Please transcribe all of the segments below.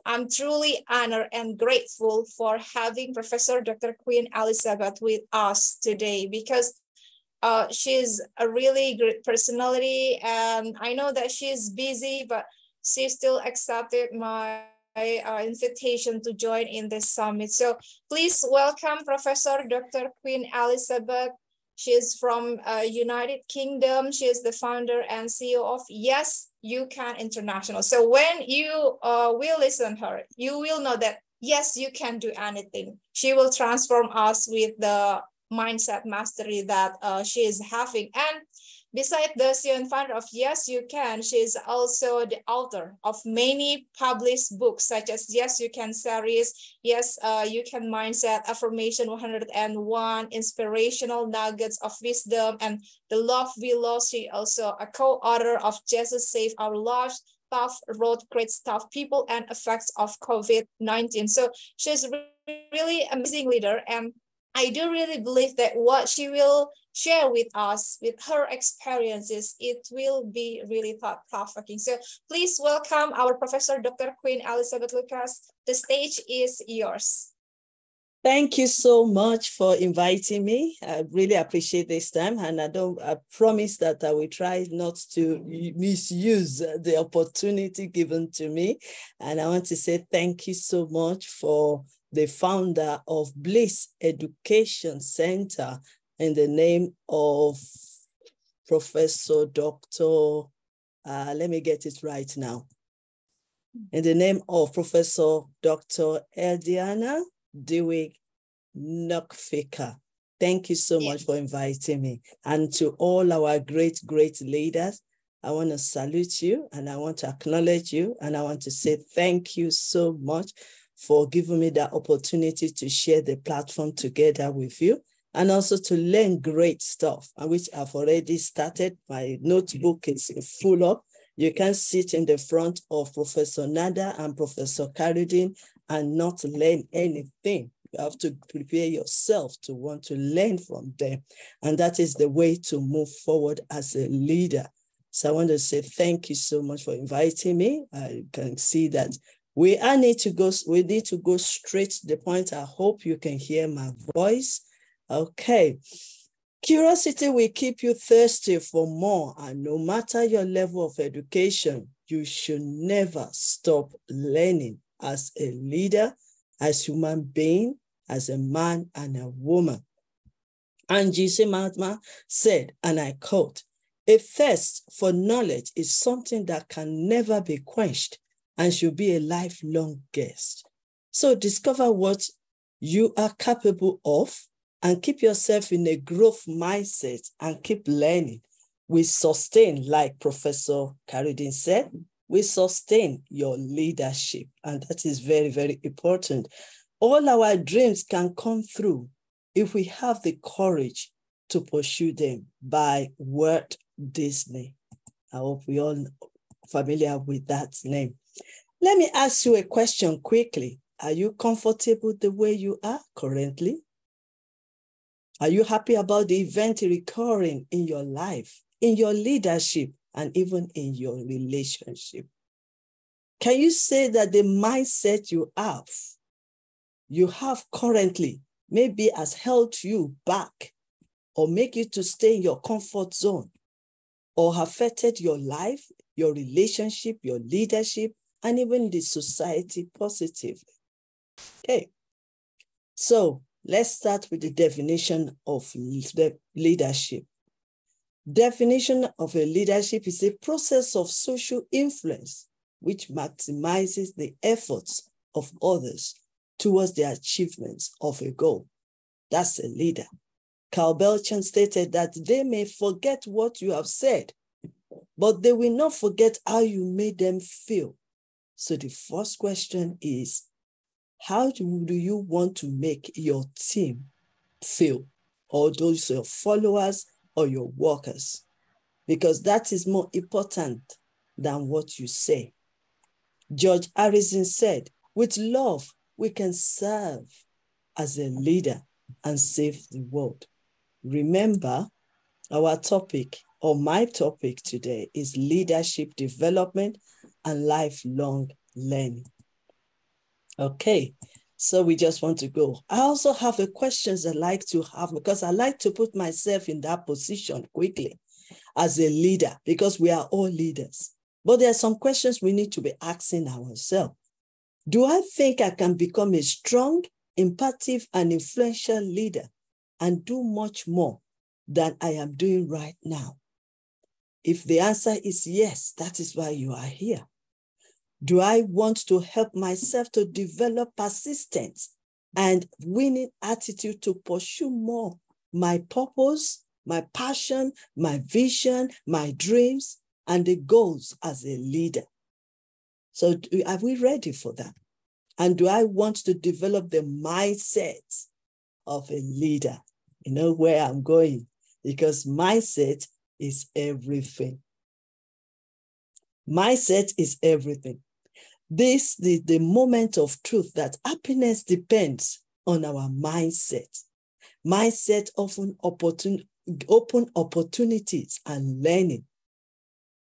I'm truly honored and grateful for having Professor Dr. Queen Elizabeth with us today because she's a really great personality, and I know that she's busy, but she still accepted my invitation to join in this summit. So please welcome Professor Dr. Queen Elizabeth. She is from United Kingdom. She is the founder and CEO of Yes, You Can International. So when you will listen to her, you will know that yes, you can do anything. She will transform us with the mindset mastery that she is having. And besides the CEO and founder of Yes, You Can, she is also the author of many published books such as Yes, You Can series, Yes, You Can Mindset, Affirmation 101, Inspirational Nuggets of Wisdom, and The Love We Lost. She also a co-author of Jesus Save Our Lives, Tough Road Creates Tough People, and Effects of COVID-19. So she's really amazing leader, and I do really believe that what she will share with us, with her experiences, it will be really thought-provoking. So please welcome our Professor Dr. Queen Elizabeth Lucas. The stage is yours. Thank you so much for inviting me. I really appreciate this time, and I promise that I will try not to misuse the opportunity given to me. And I want to say thank you so much for the founder of Bliss Education Center in the name of Professor Dr. Let me get it right now. In the name of Professor Dr. Eldiana Dewey Knockfaker. Thank you so much for inviting me. And to all our great, great leaders, I want to salute you and I want to acknowledge you. And I want to say thank you so much for giving me the opportunity to share the platform together with you and also to learn great stuff, which I've already started. My notebook is full up. You can sit in the front of Professor Nada and Professor Karidin and not learn anything. You have to prepare yourself to want to learn from them. And that is the way to move forward as a leader. So I want to say thank you so much for inviting me. I can see that we need to go straight to the point. I hope you can hear my voice. Okay. Curiosity will keep you thirsty for more, and no matter your level of education, you should never stop learning as a leader, as a human being, as a man and a woman. And G.C. Mahatma said, and I quote, "A thirst for knowledge is something that can never be quenched and should be a lifelong guest." So discover what you are capable of and keep yourself in a growth mindset and keep learning. We sustain, like Professor Karidin said, we sustain your leadership. And that is very, very important. All our dreams can come through if we have the courage to pursue them by Walt Disney. I hope we all familiar with that name. Let me ask you a question quickly. Are you comfortable the way you are currently? Are you happy about the event recurring in your life, in your leadership, and even in your relationship? Can you say that the mindset you have currently maybe has held you back or make you to stay in your comfort zone or affected your life, your relationship, your leadership, and even the society positively? Okay, so let's start with the definition of leadership. Definition of a leadership is a process of social influence which maximizes the efforts of others towards the achievements of a goal. That's a leader. Carl Belchan stated that they may forget what you have said, but they will not forget how you made them feel. So the first question is, how do you want to make your team feel, or those your followers or your workers? Because that is more important than what you say. George Harrison said, with love, we can serve as a leader and save the world. Remember, our topic, or my topic today, is leadership development and lifelong learning. Okay, so we just want to go. I also have the questions I like to have because I like to put myself in that position quickly as a leader because we are all leaders. But there are some questions we need to be asking ourselves. Do I think I can become a strong, impactful, and influential leader and do much more than I am doing right now? If the answer is yes, that is why you are here. Do I want to help myself to develop persistence and winning attitude to pursue more my purpose, my passion, my vision, my dreams, and the goals as a leader? So are we ready for that? And do I want to develop the mindset of a leader? You know where I'm going, because mindset is everything. Mindset is everything. This is the moment of truth that happiness depends on our mindset. Mindset often open opportunities and learning.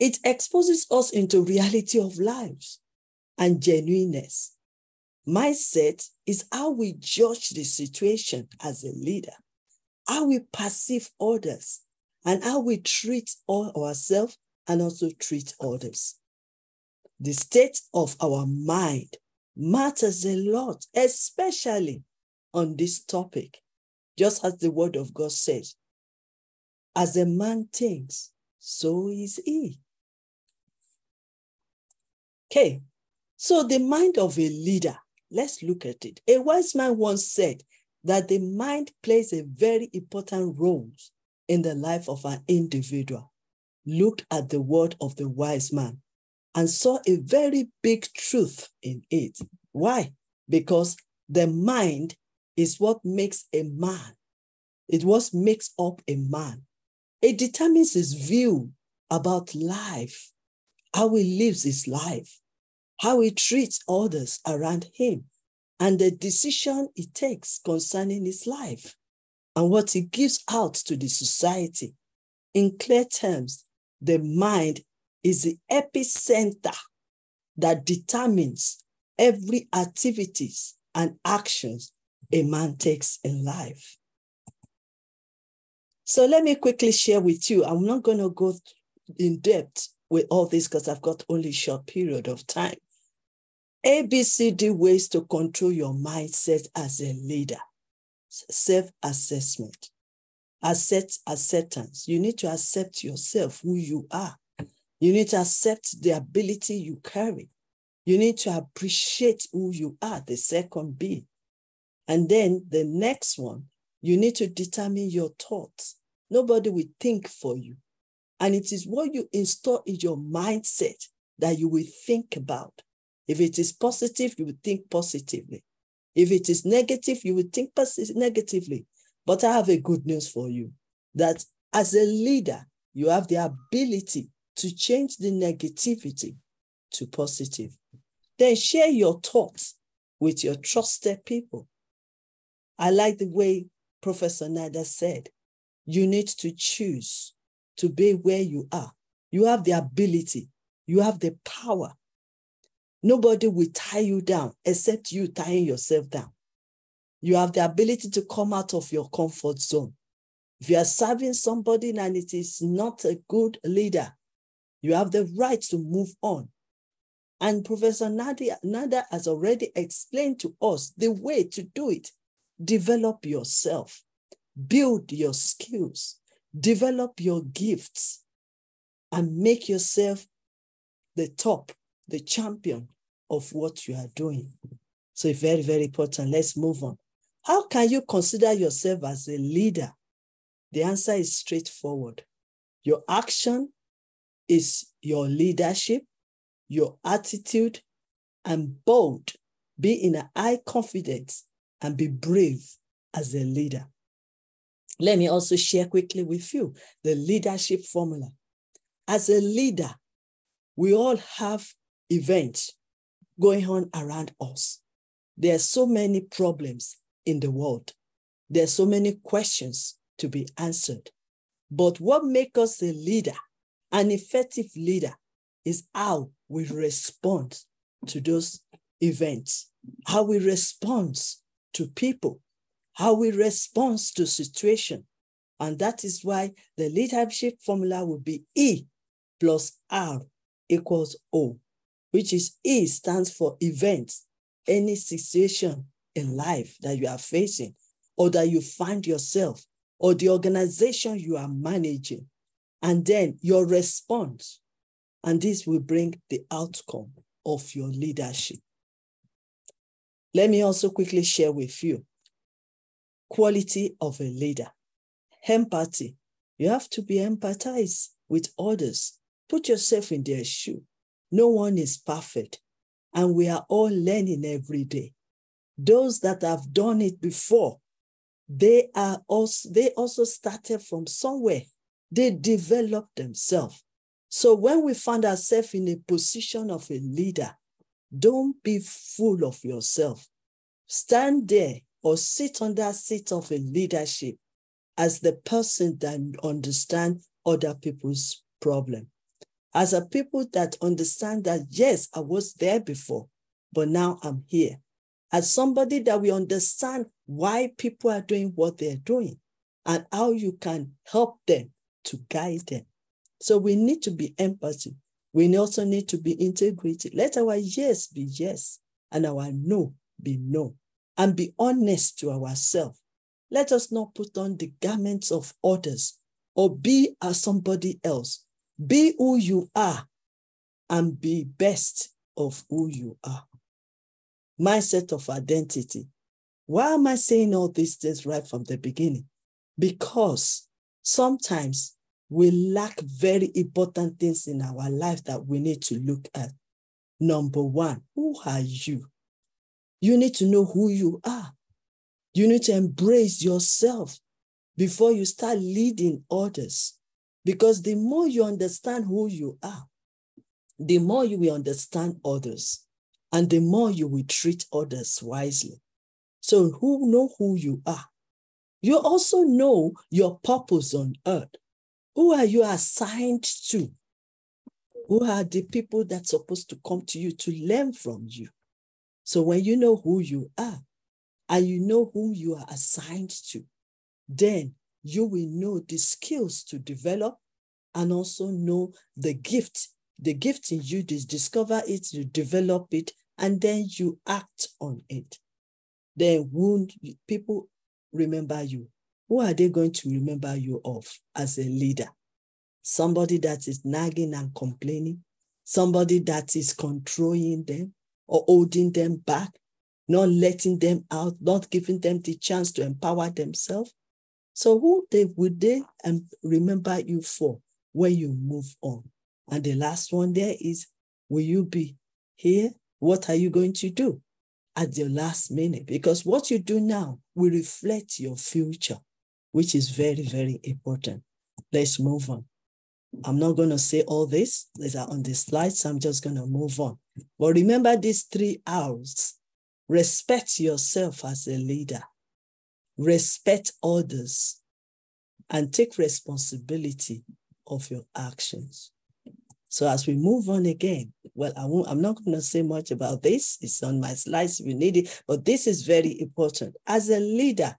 It exposes us into reality of lives and genuineness. Mindset is how we judge the situation as a leader, how we perceive others, and how we treat ourselves and also treat others. The state of our mind matters a lot, especially on this topic. Just as the word of God says, as a man thinks, so is he. Okay, so the mind of a leader, let's look at it. A wise man once said that the mind plays a very important role in the life of an individual. Look at the word of the wise man and saw a very big truth in it. Why? Because the mind is what makes a man. It what makes up a man. It determines his view about life, how he lives his life, how he treats others around him, and the decision he takes concerning his life, and what he gives out to the society. In clear terms, the mind is the epicenter that determines every activities and actions a man takes in life. So let me quickly share with you. I'm not going to go in depth with all this because I've got only a short period of time. ABCD ways to control your mindset as a leader. Self-assessment. Acceptance. You need to accept yourself, who you are. You need to accept the ability you carry. You need to appreciate who you are, the second B. And then the next one, you need to determine your thoughts. Nobody will think for you. And it is what you install in your mindset that you will think about. If it is positive, you will think positively. If it is negative, you will think negatively. But I have a good news for you, that as a leader, you have the ability to change the negativity to positive. Then share your thoughts with your trusted people. I like the way Professor Nada said, you need to choose to be where you are. You have the ability. You have the power. Nobody will tie you down except you tying yourself down. You have the ability to come out of your comfort zone. If you are serving somebody and it is not a good leader, you have the right to move on. And Professor Nada has already explained to us the way to do it. Develop yourself. Build your skills. Develop your gifts. And make yourself the top, the champion of what you are doing. So it's very, very important. Let's move on. How can you consider yourself as a leader? The answer is straightforward. Your action is your leadership, your attitude, and bold. Be in a high confidence and be brave as a leader. Let me also share quickly with you the leadership formula. As a leader, we all have events going on around us. There are so many problems in the world. There are so many questions to be answered. But what makes us a leader, an effective leader, is how we respond to those events, how we respond to people, how we respond to situation. And that is why the leadership formula will be E plus R equals O, which is E stands for events, any situation in life that you are facing or that you find yourself or the organization you are managing, and then your response. And this will bring the outcome of your leadership. Let me also quickly share with you quality of a leader. Empathy. You have to be empathized with others. Put yourself in their shoe. No one is perfect, and we are all learning every day. Those that have done it before, they also started from somewhere. They developed themselves. So when we find ourselves in a position of a leader, don't be full of yourself. Stand there or sit on that seat of a leadership as the person that understands other people's problem. As a people that understand that, yes, I was there before, but now I'm here. As somebody that we understand why people are doing what they're doing and how you can help them to guide them. So we need to be empathy. We also need to be integrated. Let our yes be yes and our no be no, and be honest to ourselves. Let us not put on the garments of others or be as somebody else. Be who you are and be best of who you are. Mindset of identity. Why am I saying all these things right from the beginning? Because sometimes we lack very important things in our life that we need to look at. Number one, who are you? You need to know who you are. You need to embrace yourself before you start leading others. Because the more you understand who you are, the more you will understand others, and the more you will treat others wisely. So who know who you are? You also know your purpose on earth. Who are you assigned to? Who are the people that's supposed to come to you to learn from you? So when you know who you are and you know who you are assigned to, then you will know the skills to develop and also know the gift. The gift in you, discover it, you develop it, and then you act on it. Then won't people remember you? Who are they going to remember you of as a leader? Somebody that is nagging and complaining, somebody that is controlling them or holding them back, not letting them out, not giving them the chance to empower themselves. So who would they remember you for when you move on? And the last one there is, will you be here? What are you going to do at the last minute? Because what you do now will reflect your future, which is very, very important. Let's move on. I'm not going to say all this. These are on the slides, so I'm just going to move on. But remember these 3 R's. Respect yourself as a leader. Respect others. And take responsibility of your actions. So as we move on again, well, I'm not going to say much about this. It's on my slides if you need it, but this is very important. As a leader,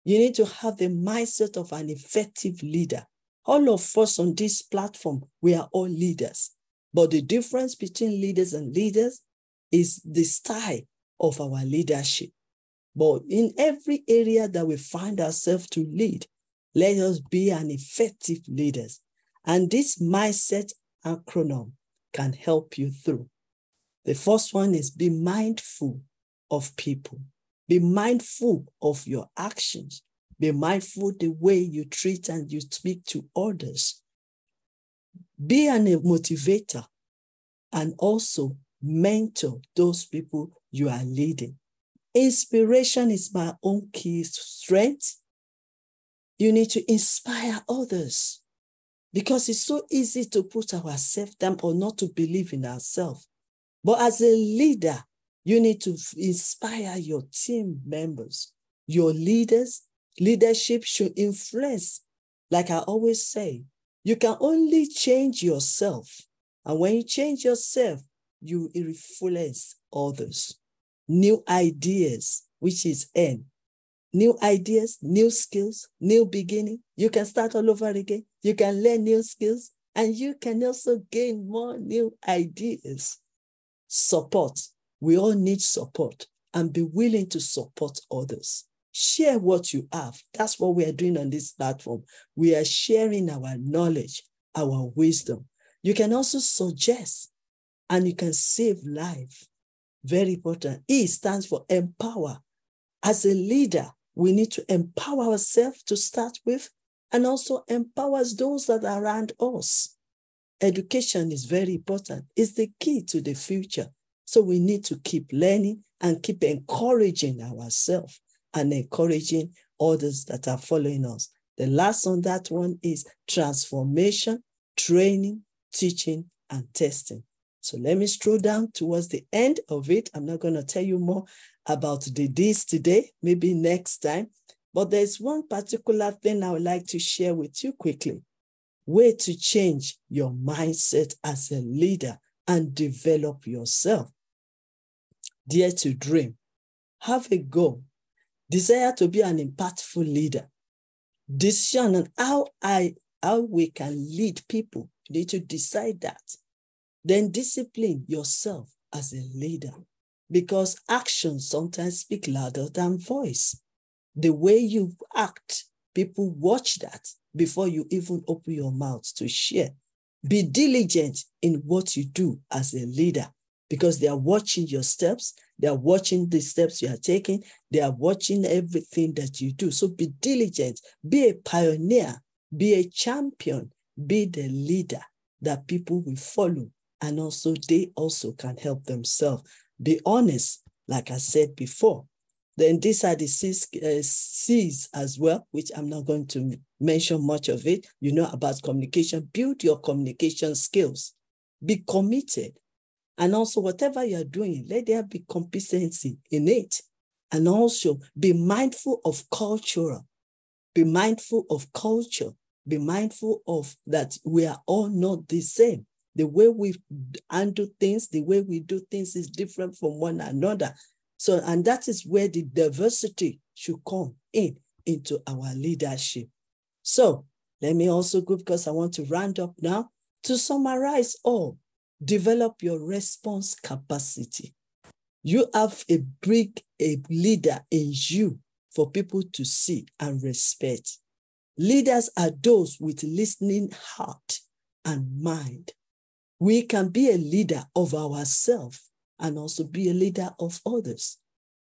you need to have the mindset of an effective leader. All of us on this platform, we are all leaders. But the difference between leaders and leaders is the style of our leadership. But in every area that we find ourselves to lead, let us be an effective leaders. And this mindset acronym can help you through. The first one is be mindful of people. Be mindful of your actions. Be mindful the way you treat and you speak to others. Be a motivator and also mentor those people you are leading. Inspiration is my own key strength. You need to inspire others because it's so easy to put ourselves down or not to believe in ourselves. But as a leader, you need to inspire your team members, your leaders. Leadership should influence. Like I always say, you can only change yourself. And when you change yourself, you influence others. New ideas, which is N. New ideas, new skills, new beginning. You can start all over again. You can learn new skills, and you can also gain more new ideas. Support. We all need support, and be willing to support others. Share what you have. That's what we are doing on this platform. We are sharing our knowledge, our wisdom. You can also suggest, and you can save life. Very important. E stands for empower. As a leader, we need to empower ourselves to start with, and also empower those that are around us. Education is very important. It's the key to the future. So we need to keep learning and keep encouraging ourselves and encouraging others that are following us. The last on that one is transformation, training, teaching, and testing. So let me stroll down towards the end of it. I'm not going to tell you more about the D's today, maybe next time. But there's one particular thing I would like to share with you quickly. Way to change your mindset as a leader and develop yourself. Dare to dream. Have a goal. Desire to be an impactful leader. Decision on how we can lead people. You need to decide that. Then discipline yourself as a leader, because actions sometimes speak louder than voice. The way you act, people watch that before you even open your mouth to share. Be diligent in what you do as a leader, because they are watching your steps. They are watching the steps you are taking. They are watching everything that you do. So be diligent, be a pioneer, be a champion, be the leader that people will follow. And also they also can help themselves. Be honest, like I said before. Then these are the C's as well, which I'm not going to mention much of it. You know about communication. Build your communication skills. Be committed. And also whatever you're doing, let there be competency in it. And also be mindful of culture. Be mindful of culture. Be mindful of that we are all not the same. The way we handle things, the way we do things is different from one another. So, and that is where the diversity should come into our leadership. So let me also go, because I want to round up now, to summarize all. Develop your response capacity. You have a leader in you for people to see and respect. Leaders are those with listening heart and mind. We can be a leader of ourselves and also be a leader of others.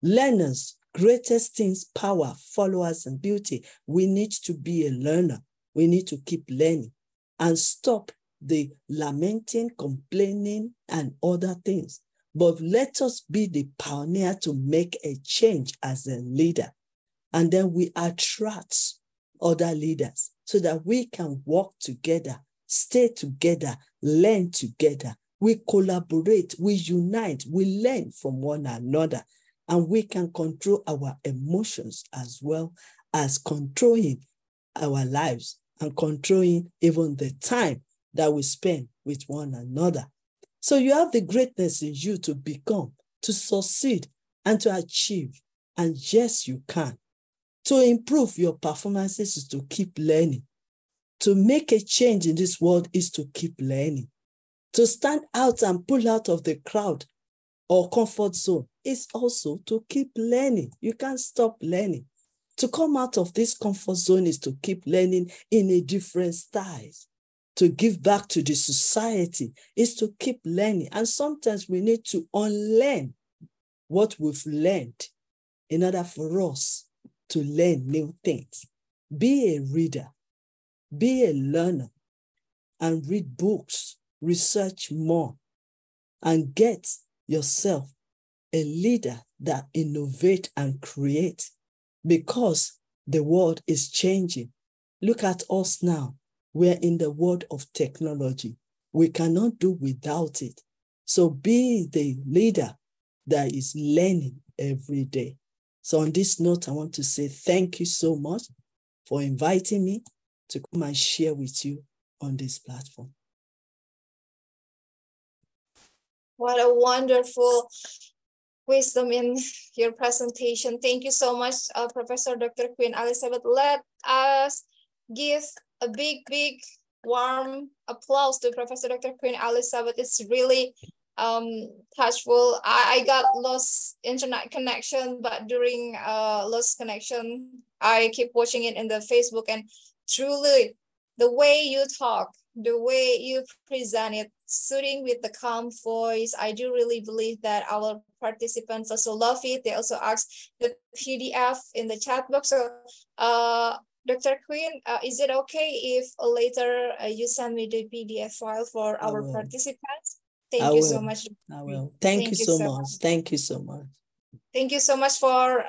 Learners, greatest things, power, followers, and beauty. We need to be a learner. We need to keep learning and stop the lamenting, complaining, and other things. But let us be the pioneer to make a change as a leader. And then we attract other leaders so that we can work together, stay together, learn together. We collaborate, we unite, we learn from one another, and we can control our emotions as well as controlling our lives and controlling even the time that we spend with one another. So you have the greatness in you to become, to succeed, and to achieve. And yes, you can. To improve your performances is to keep learning. To make a change in this world is to keep learning. To stand out and pull out of the crowd or comfort zone is also to keep learning. You can't stop learning. To come out of this comfort zone is to keep learning in a different style. To give back to the society is to keep learning. And sometimes we need to unlearn what we've learned in order for us to learn new things. Be a reader, be a learner, and read books, research more, and get yourself a leader that innovate and create, because the world is changing. Look at us now. We're in the world of technology. We cannot do without it. So be the leader that is learning every day. So on this note, I want to say thank you so much for inviting me to come and share with you on this platform. What a wonderful wisdom in your presentation. Thank you so much, Professor Dr. Queen Elizabeth. Let us give a big, warm applause to Professor Dr. Queen Elizabeth. It's really touchful. I got lost internet connection, but during lost connection, I keep watching it in the Facebook, and truly the way you talk, the way you present it, soothing with the calm voice, I do really believe that our participants also love it. They also ask the PDF in the chat box. So Dr. Queen, is it okay if later you send me the PDF file for our participants? Thank you so much. I will. Thank you so much. Thank you so much. Thank you so much for